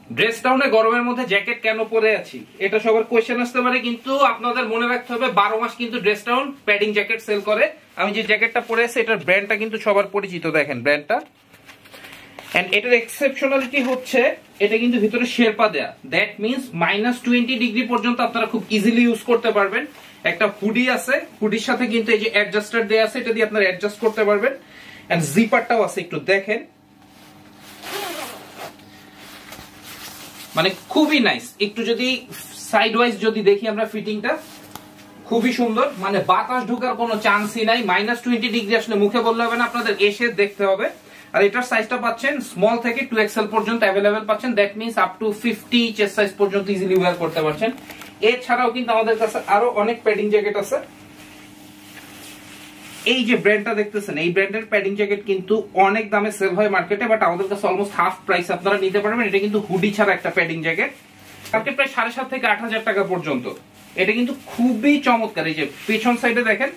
Dress টাউনে গরমের মধ্যে জ্যাকেট কেন পরে আছি, এটা সবার কোয়েশ্চেন আসতে পারে, কিন্তু আপনাদের মনে রাখতে হবে 12 মাস কিন্তু dress town padding jacket sell করে। আমি যে জ্যাকেটটা পরে আছি এটার ব্র্যান্ডটা কিন্তু সবার পরিচিত, দেখেন ব্র্যান্ডটা। এন্ড এটার এক্সেপশনালিটি হচ্ছে এটা কিন্তু ভিতরে শেরপা দেয়া, দ্যাট মিন্স -20 ডিগ্রি পর্যন্ত আপনারা খুব ইজিলি ইউজ করতে পারবেন। একটা হুডি আছে, হুডির সাথে কিন্তু এই যে অ্যাডজাস্টার দেয়া আছে, এটা দিয়ে আপনারা অ্যাডজাস্ট করতে পারবেন। এন্ড জিপারটাও আছে, একটু দেখেন, মানে খুবই নাইস। একটু যদি সাইড ওয়াইজ যদি দেখি আমরা ফিটিংটা খুবই সুন্দর, মানে বাতাস ঢোকার কোনো চান্সই নাই। -20 ডিগ্রি আসলে মুখে বললে হবে না, আপনাদের এসে দেখতে হবে। আর এটার সাইজটা পাচ্ছেন স্মল থেকে 2XL পর্যন্ত অ্যাভেলেবেল পাচ্ছেন, that means up to 50 chest size পর্যন্ত ইজিলি ওয়্যার করতে পারছেন। এছাড়াও কিন্তু আমাদের কাছে আরো অনেক প্যাডিং জ্যাকেট আছে। এই যে ব্র্যান্ডটা দেখতেছেন, এই ব্র্যান্ডের প্যাডিং জ্যাকেট কিন্তু অনেক দামে সেল হয় মার্কেটে, বাট আমাদের কাছে অলমোস্ট হাফ প্রাইস আপনারা নিতে পারবেন। এটা কিন্তু হুডি ছাড়া একটা প্যাডিং জ্যাকেট, মার্কেট প্রায় 7,500 থেকে 8,000 টাকা পর্যন্ত। এটা কিন্তু খুবই চমৎকার। এই যে পেছন সাইডে দেখেন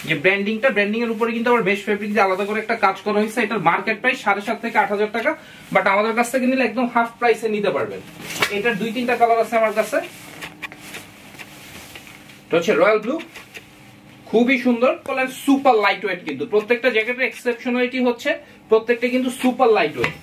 যে ব্র্যান্ডিংটা, ব্র্যান্ডিং এর উপরে কিন্তু আবার বেশ ফেব্রিক দিয়ে আলাদা করে একটা কাজ করা হয়েছে। এটার মার্কেট প্রাইস 7,500 থেকে 8,000 টাকা, বাট আমাদের কাছ থেকে নিলে একদম হাফ প্রাইসে নিতে পারবেন। এটার 2-3টা কালার আছে আমার কাছে। এটা হচ্ছে রয়্যাল ব্লু, খুবই সুন্দর, সুপার লাইট ওয়েট। কিন্তু প্রত্যেকটা জ্যাকেটের এক্সেপশনালিটি হচ্ছে প্রত্যেকটা কিন্তু সুপার লাইট ওয়েট।